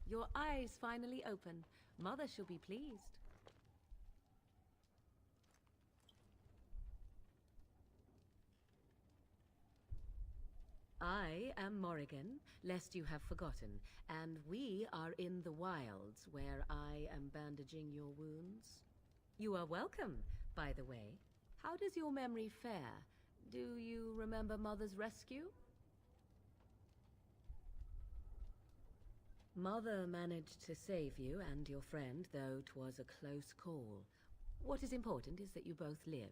Your eyes finally open. Mother shall be pleased. I am Morrigan, lest you have forgotten, and we are in the wilds where I am bandaging your wounds. You are welcome, by the way. How does your memory fare? Do you remember Mother's rescue? Mother managed to save you and your friend, though 'twas a close call. What is important is that you both live.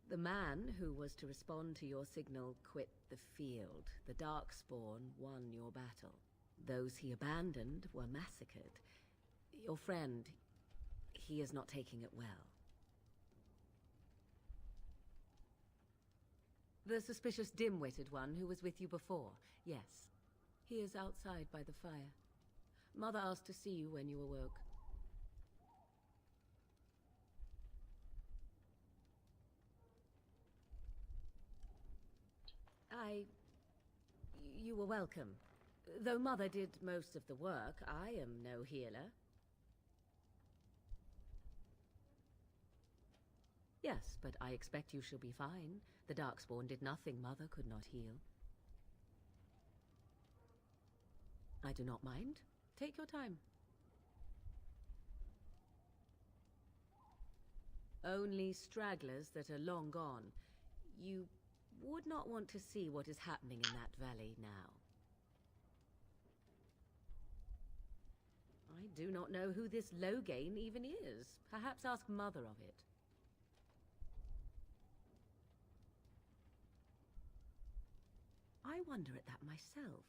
The man who was to respond to your signal quit the field. The Darkspawn won your battle. Those he abandoned were massacred. Your friend, he is not taking it well. The suspicious dim-witted one who was with you before, yes. He is outside by the fire. Mother asked to see you when you awoke. You were welcome. Though Mother did most of the work, I am no healer. Yes, but I expect you shall be fine. The Darkspawn did nothing Mother could not heal. I do not mind. Take your time. Only stragglers that are long gone. You would not want to see what is happening in that valley now. I do not know who this Loghain even is. Perhaps ask Mother of it. I wonder at that myself.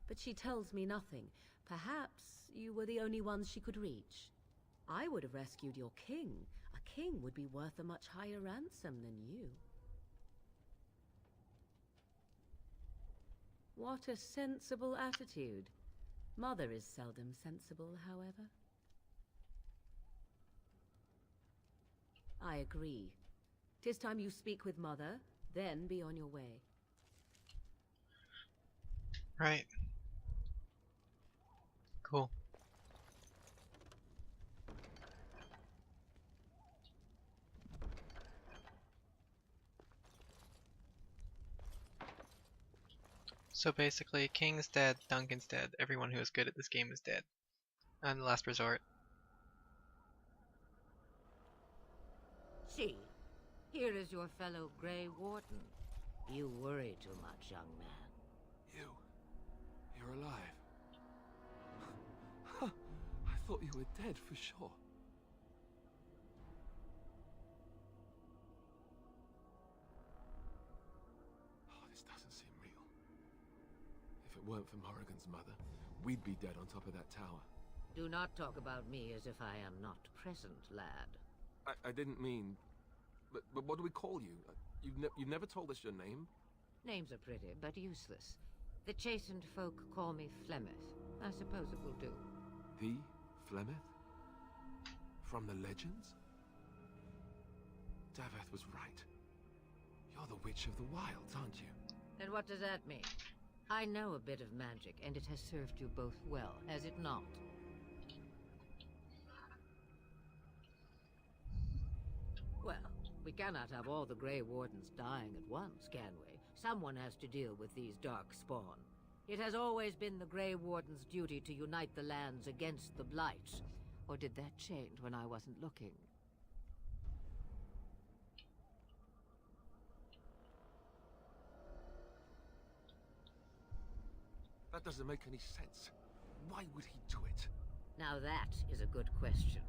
But she tells me nothing. Perhaps you were the only ones she could reach. I would have rescued your king. A king would be worth a much higher ransom than you. What a sensible attitude. Mother is seldom sensible, however. I agree. 'Tis time you speak with Mother, then be on your way. Right. Cool. So basically, King's dead, Duncan's dead, everyone who is good at this game is dead. And the last resort. See, here is your fellow Grey Warden. You worry too much, young man. You're alive. I thought you were dead for sure. Oh, this doesn't seem real. If it weren't for Morrigan's mother, we'd be dead on top of that tower. Do not talk about me as if I am not present, lad. I didn't mean... But what do we call you? You've never told us your name? Names are pretty, but useless. The chastened folk call me Flemeth. I suppose it will do. The Flemeth? From the legends? Daveth was right. You're the Witch of the Wilds, aren't you? And what does that mean? I know a bit of magic, and it has served you both well, has it not? Well, we cannot have all the Grey Wardens dying at once, can we? Someone has to deal with these Darkspawn. It has always been the Grey Warden's duty to unite the lands against the Blight. Or did that change when I wasn't looking? That doesn't make any sense. Why would he do it? Now that is a good question.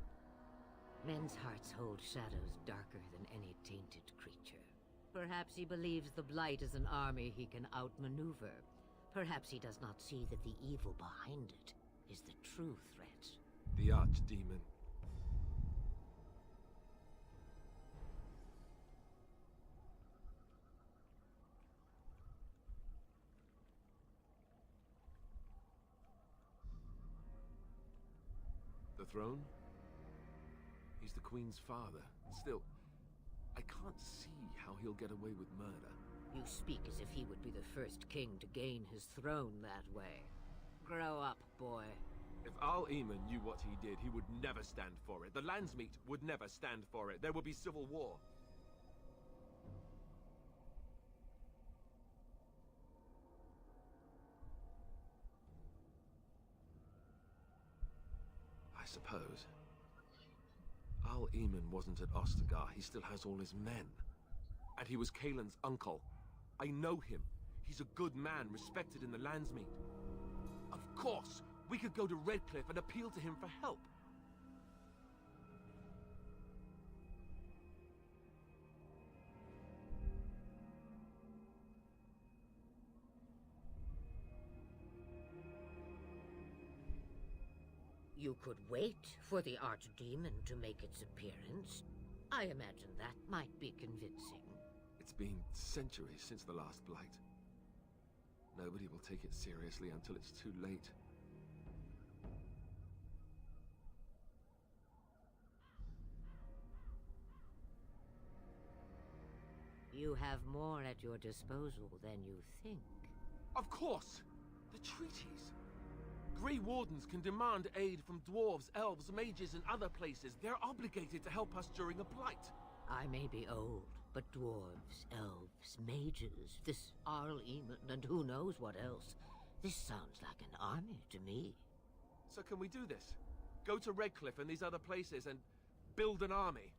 Men's hearts hold shadows darker than any tainted creature. Perhaps he believes the Blight is an army he can outmaneuver. Perhaps he does not see that the evil behind it is the true threat. The Archdemon. The throne? He's the Queen's father. Still, I can't see how he'll get away with murder. You speak as if he would be the first king to gain his throne that way. Grow up, boy. If Al Eamon knew what he did, he would never stand for it. The Landsmeet would never stand for it. There would be civil war. I suppose. Al Eamon wasn't at Ostagar. He still has all his men. And he was Kaelin's uncle. I know him. He's a good man, respected in the Landsmeet. Of course, we could go to Redcliffe and appeal to him for help. You could wait for the Archdemon to make its appearance. I imagine that might be convincing. It's been centuries since the last Blight. Nobody will take it seriously until it's too late. You have more at your disposal than you think. Of course! The treaties! Grey Wardens can demand aid from dwarves, elves, mages, and other places. They're obligated to help us during a Blight. I may be old, but dwarves, elves, mages, this Arl Eamon, and who knows what else. This sounds like an army to me. So can we do this? Go to Redcliffe and these other places and build an army?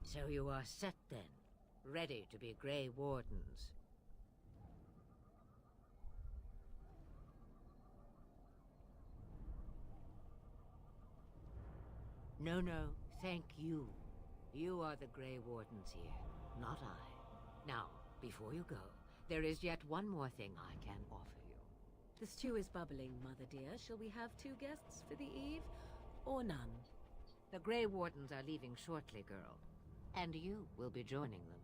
So you are set then, ready to be Grey Wardens. No, thank you. You are the Grey Wardens here, not I. Now, before you go, there is yet one more thing I can offer you. The stew is bubbling, Mother dear. Shall we have 2 guests for the eve, or none? The Grey Wardens are leaving shortly, girl. And you will be joining them.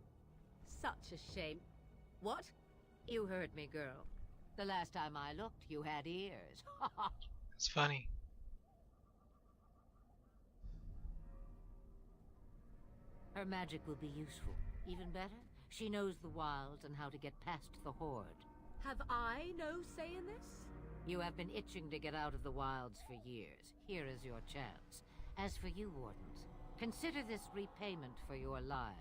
Such a shame. What? You heard me, girl. The last time I looked, you had ears. It's funny. Her magic will be useful. Even better, she knows the wilds and how to get past the Horde. Have I no say in this? You have been itching to get out of the wilds for years. Here is your chance. As for you, Wardens, consider this repayment for your lives.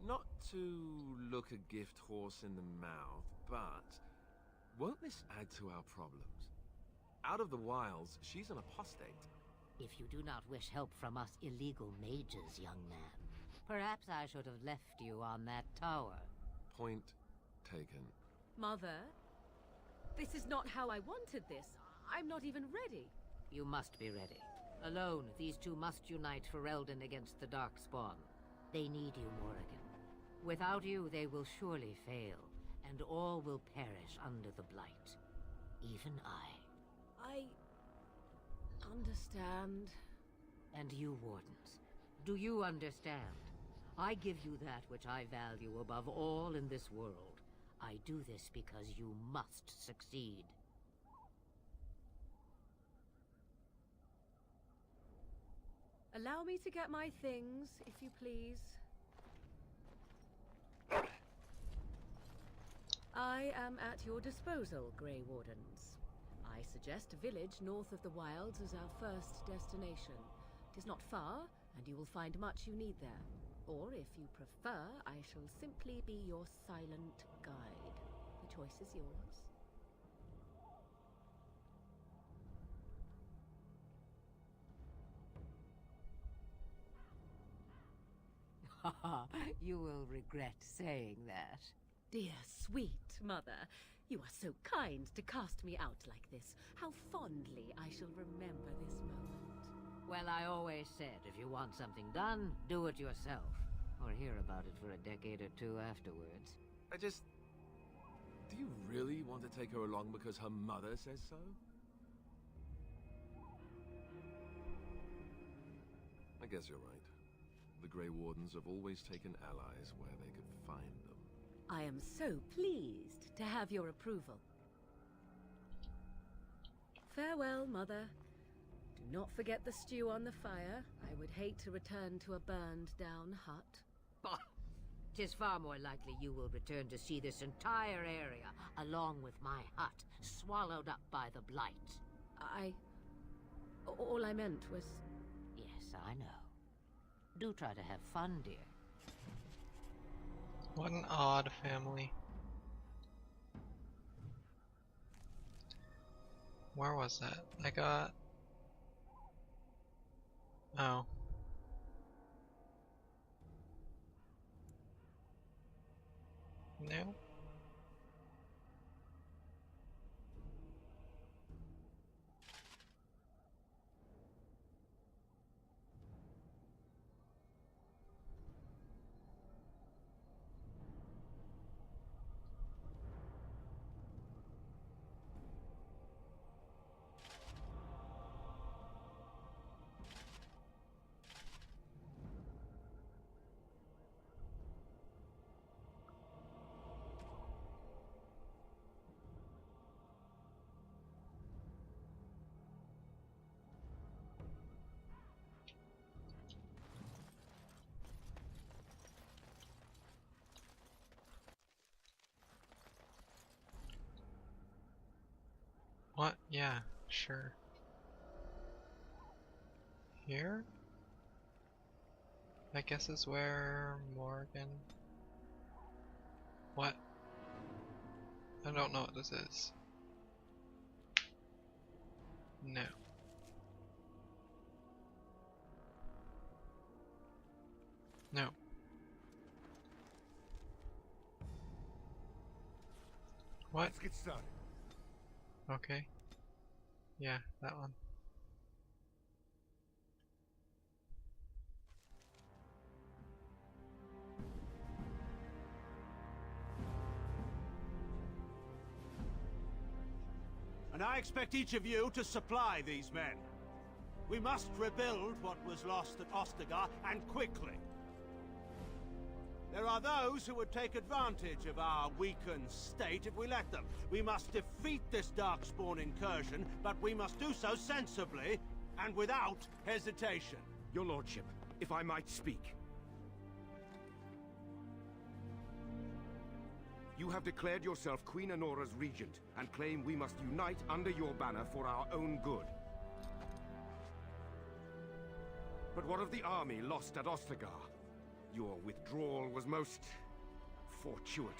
Not to look a gift horse in the mouth, but won't this add to our problems? Out of the wilds, she's an apostate. If you do not wish help from us illegal mages, young man, perhaps I should have left you on that tower. Point taken. Mother, this is not how I wanted this. I'm not even ready. You must be ready. Alone, these two must unite Ferelden against the Darkspawn. They need you, Morrigan. Without you, they will surely fail, and all will perish under the Blight. Even I. I understand. And you, Wardens, do you understand? I give you that which I value above all in this world. I do this because you must succeed. Allow me to get my things, if you please. I am at your disposal, Grey Wardens. I suggest a village north of the wilds as our first destination. It is not far, and you will find much you need there. Or, if you prefer, I shall simply be your silent guide. The choice is yours. You will regret saying that. Dear, sweet mother, you are so kind to cast me out like this. How fondly I shall remember this moment. Well, I always said, if you want something done, do it yourself. Or hear about it for a decade or 2 afterwards. Do you really want to take her along because her mother says so? I guess you're right. The Grey Wardens have always taken allies where they could find them. I am so pleased to have your approval. Farewell, Mother. Do not forget the stew on the fire. I would hate to return to a burned-down hut. Bah! 'Tis far more likely you will return to see this entire area, along with my hut, swallowed up by the Blight. All I meant was... Yes, I know. Do try to have fun, dear. What an odd family. Where was that? I got... Oh. No? What? Yeah, sure. Here? I guess is where Morgan... What? I don't know what this is. No. No. What? Let's get started. Okay. Yeah, that one. And I expect each of you to supply these men. We must rebuild what was lost at Ostagar, and quickly. There are those who would take advantage of our weakened state if we let them. We must defeat this Darkspawn incursion, but we must do so sensibly and without hesitation. Your lordship, if I might speak. You have declared yourself Queen Anora's regent, and claim we must unite under your banner for our own good. But what of the army lost at Ostagar? Your withdrawal was most... fortuitous.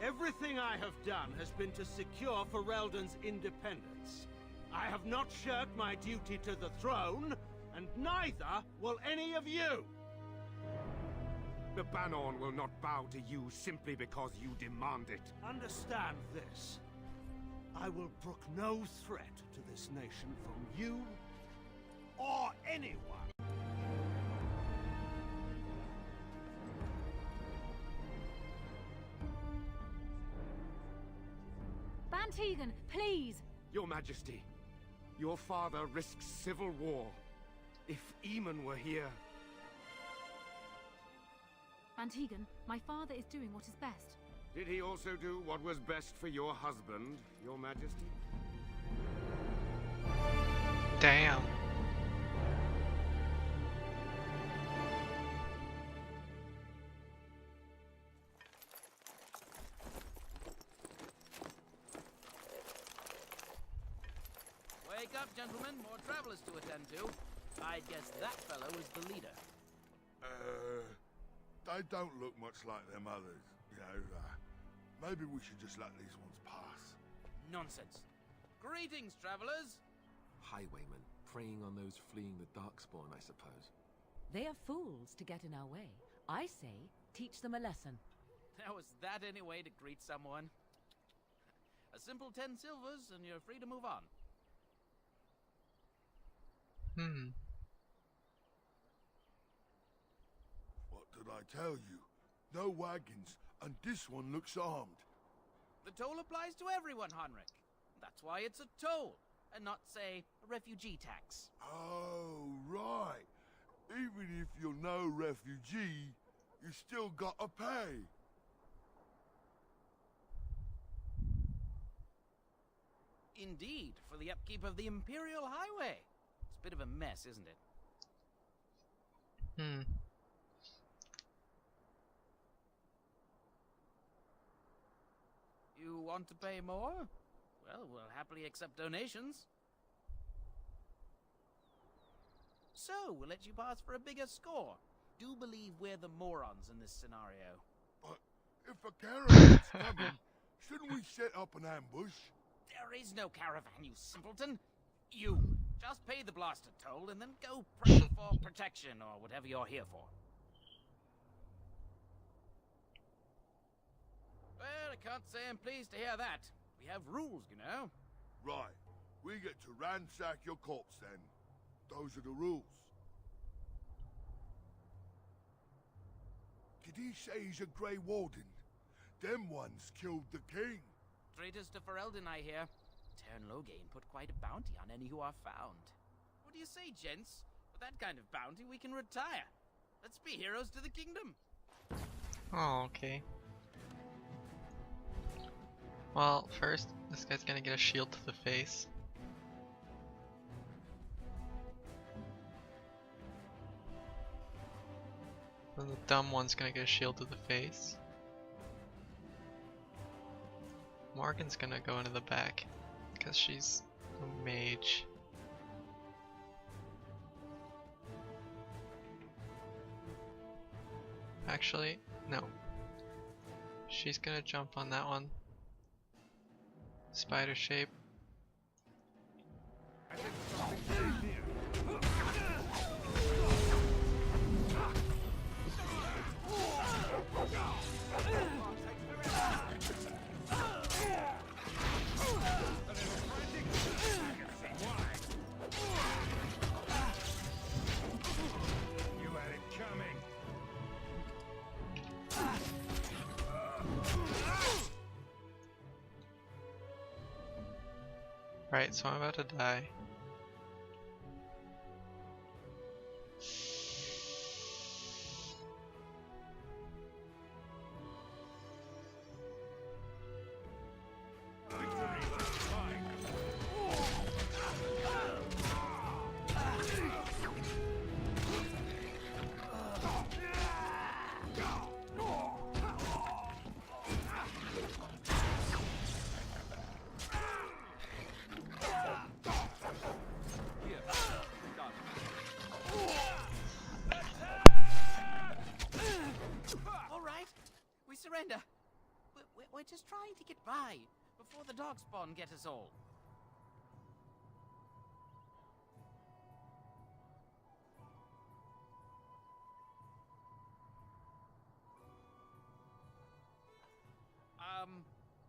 Everything I have done has been to secure Ferelden's independence. I have not shirked my duty to the throne, and neither will any of you! The Bannorn will not bow to you simply because you demand it. Understand this. I will brook no threat to this nation from you or anyone. Van Tegan, please! Your Majesty, your father risks civil war. If Eamon were here... Van Tegan, my father is doing what is best. Did he also do what was best for your husband, Your Majesty? Damn. Wake up, gentlemen. More travelers to attend to. I guess that fellow is the leader. They don't look much like them others. You know, maybe we should just let these ones pass. Nonsense. Greetings, travelers. Highwaymen, preying on those fleeing the Darkspawn, I suppose. They are fools to get in our way. I say, teach them a lesson. Now, is that any way to greet someone? A simple 10 silvers and you're free to move on. What did I tell you? No wagons, and this one looks armed. The toll applies to everyone, Heinrich. That's why it's a toll, and not, say, a refugee tax. Oh, right. Even if you're no refugee, you still gotta pay. Indeed, for the upkeep of the Imperial Highway. It's a bit of a mess, isn't it? You want to pay more? Well, we'll happily accept donations. So, we'll let you pass for a bigger score. Do believe we're the morons in this scenario. But if a caravan's coming, shouldn't we set up an ambush? There is no caravan, you simpleton. You just pay the blaster toll and then go pray for protection or whatever you're here for. Well, I can't say I'm pleased to hear that. We have rules, you know. Right. We get to ransack your corpse then. Those are the rules. Did he say he's a Grey Warden? Them ones killed the king. Traitors to Ferelden, I hear. Teyrn Loghain put quite a bounty on any who are found. What do you say, gents? With that kind of bounty, we can retire. Let's be heroes to the kingdom. Oh, okay. Well, first, this guy's gonna get a shield to the face. Then the dumb one's gonna get a shield to the face. Morgan's gonna go into the back, because she's a mage. Actually, no. She's gonna jump on that one. Spider shape. Right, so I'm about to die. Surrender. We're just trying to get by before the Darkspawn get us all.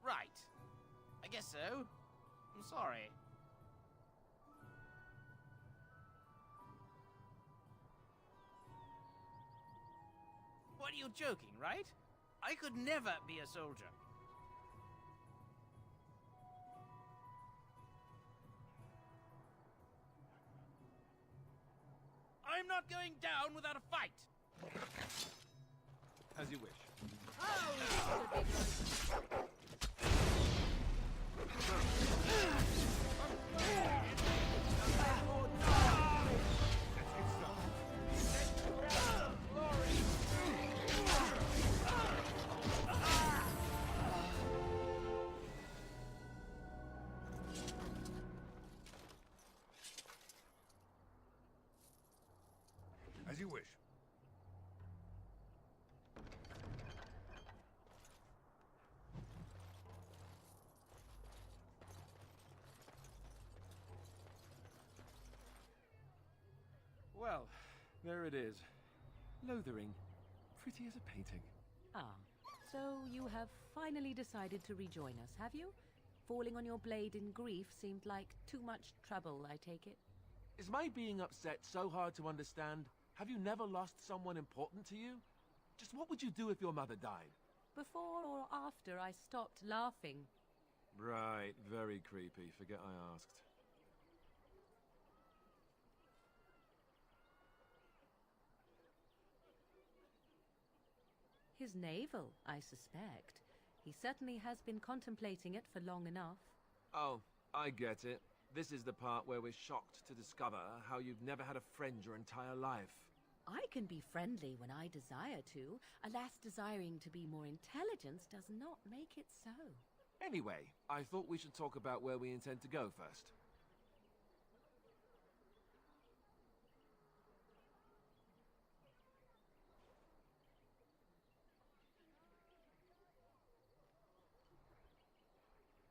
Right. I guess so. I'm sorry. What, are you joking, right? I could never be a soldier. I'm not going down without a fight. As you wish. As you wish. Well, there it is. Lothering. Pretty as a painting. Ah, so you have finally decided to rejoin us, have you? Falling on your blade in grief seemed like too much trouble, I take it. Is my being upset so hard to understand? Have you never lost someone important to you? Just what would you do if your mother died? Before or after I stopped laughing? Right, very creepy. Forget I asked. His navel, I suspect. He certainly has been contemplating it for long enough. Oh, I get it. This is the part where we're shocked to discover how you've never had a friend your entire life. I can be friendly when I desire to. Alas, desiring to be more intelligent does not make it so. Anyway, I thought we should talk about where we intend to go first.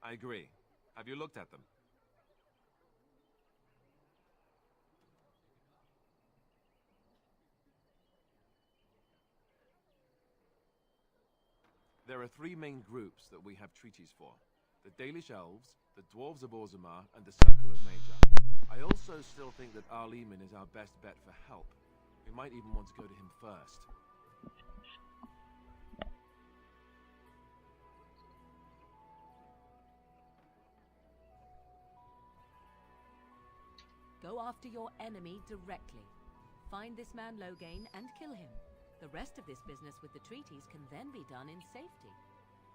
I agree. Have you looked at them? There are three main groups that we have treaties for. The Dalish Elves, the Dwarves of Orzammar, and the Circle of Magi. I also still think that Arl Eamon is our best bet for help. We might even want to go to him first. Go after your enemy directly. Find this man Loghain and kill him. The rest of this business with the treaties can then be done in safety.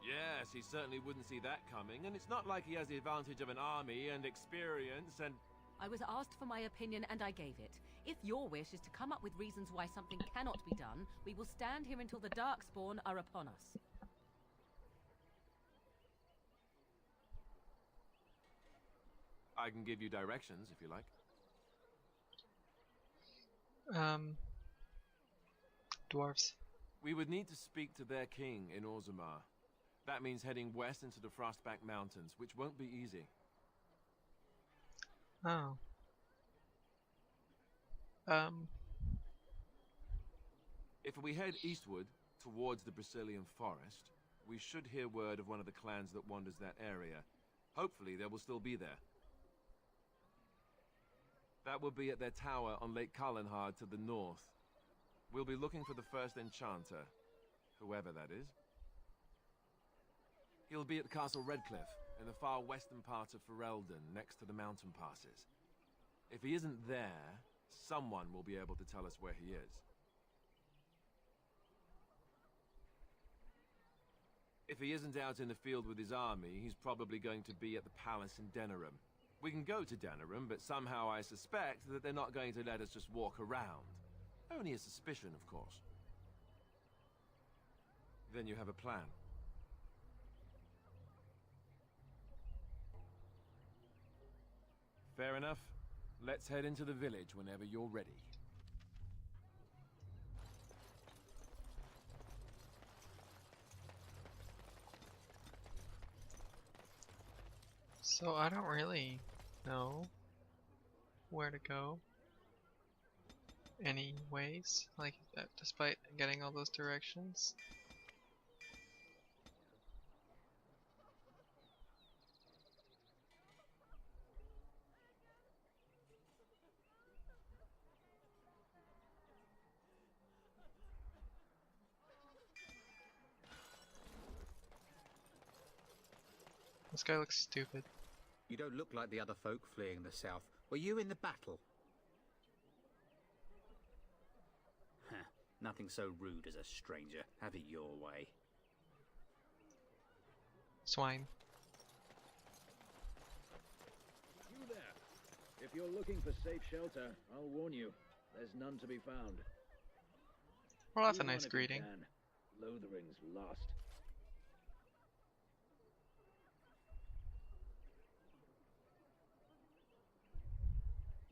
Yes, he certainly wouldn't see that coming, and it's not like he has the advantage of an army and experience and... I was asked for my opinion and I gave it. If your wish is to come up with reasons why something cannot be done, we will stand here until the Darkspawn are upon us. I can give you directions if you like. Dwarves. We would need to speak to their king in Orzammar. That means heading west into the Frostback Mountains, which won't be easy. Oh. If we head eastward, towards the Brecilian Forest, we should hear word of one of the clans that wanders that area. Hopefully they will still be there. That will be at their tower on Lake Carlenhard to the north. We'll be looking for the first enchanter, whoever that is. He'll be at Castle Redcliffe, in the far western part of Ferelden, next to the mountain passes. If he isn't there, someone will be able to tell us where he is. If he isn't out in the field with his army, he's probably going to be at the palace in Denerim. We can go to Denerim, but somehow I suspect that they're not going to let us just walk around. Only a suspicion, of course. Then you have a plan. Fair enough. Let's head into the village whenever you're ready. So I don't really know where to go. Anyways, like despite getting all those directions. This guy looks stupid. You don't look like the other folk fleeing the south. Were you in the battle? Huh. Nothing so rude as a stranger. Have it your way. Swine. You there. If you're looking for safe shelter, I'll warn you. There's none to be found. Well, that's a Do nice one if you greeting. can. Lothering's lost.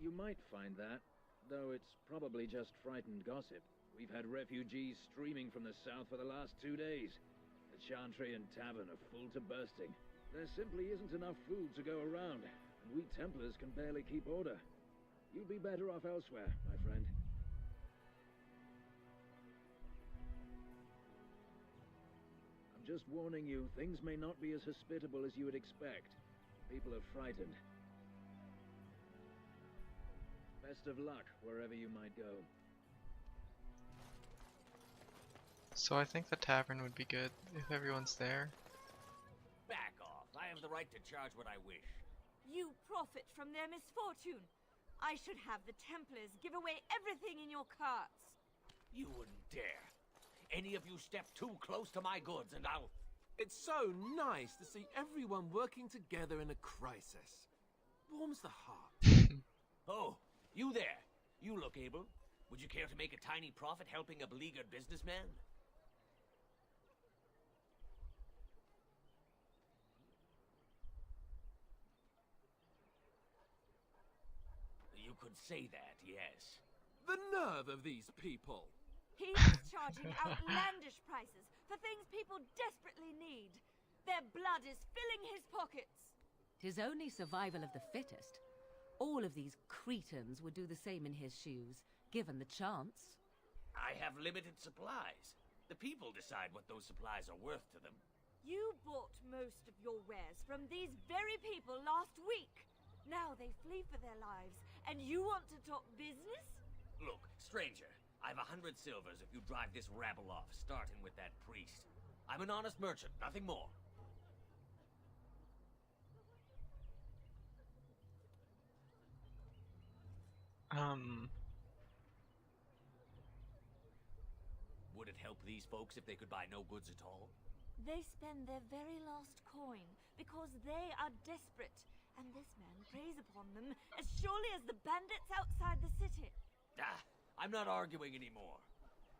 You might find that, though it's probably just frightened gossip. We've had refugees streaming from the south for the last 2 days. The Chantry and Tavern are full to bursting. There simply isn't enough food to go around, and we Templars can barely keep order. You'd be better off elsewhere, my friend. I'm just warning you, things may not be as hospitable as you would expect. People are frightened. Best of luck, wherever you might go. So I think the tavern would be good if everyone's there. Back off. I have the right to charge what I wish. You profit from their misfortune. I should have the Templars give away everything in your carts. You wouldn't dare. Any of you step too close to my goods and I'll... It's so nice to see everyone working together in a crisis. Warms the heart. Oh, you there. You look able. Would you care to make a tiny profit helping a beleaguered businessman? You could say that, yes. The nerve of these people! He's charging outlandish prices for things people desperately need. Their blood is filling his pockets. 'Tis only survival of the fittest. All of these cretins would do the same in his shoes, given the chance. I have limited supplies. The people decide what those supplies are worth to them. You bought most of your wares from these very people last week. Now they flee for their lives, and you want to talk business? Look, stranger, I've 100 silvers if you drive this rabble off, starting with that priest. I'm an honest merchant, nothing more. Would it help these folks if they could buy no goods at all? They spend their very last coin because they are desperate, and this man preys upon them as surely as the bandits outside the city. Ah, I'm not arguing anymore.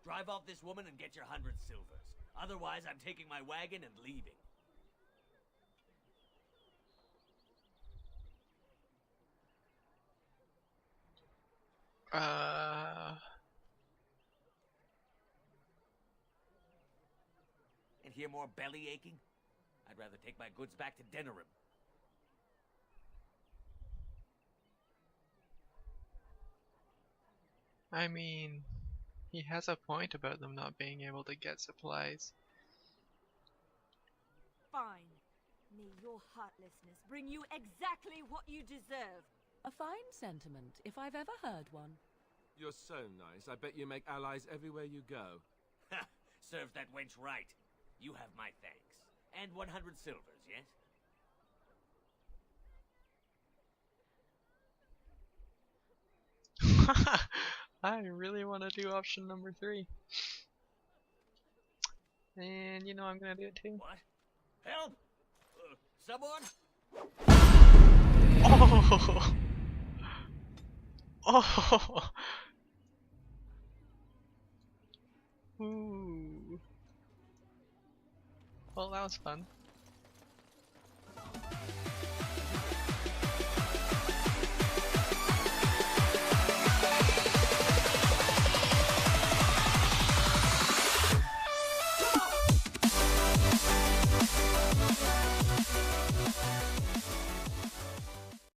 Drive off this woman and get your 100 silvers. Otherwise, I'm taking my wagon and leaving. And hear more belly aching? I'd rather take my goods back to Denerim. I mean, he has a point about them not being able to get supplies. Fine. May your heartlessness bring you exactly what you deserve. A fine sentiment, if I've ever heard one. You're so nice. I bet you make allies everywhere you go. Ha! Serves that wench right. You have my thanks. And 100 silvers, yes? I really want to do option number 3. And you know I'm gonna do it too. What? Help! Someone? Oh! Oh! Ooh. Well, that was fun.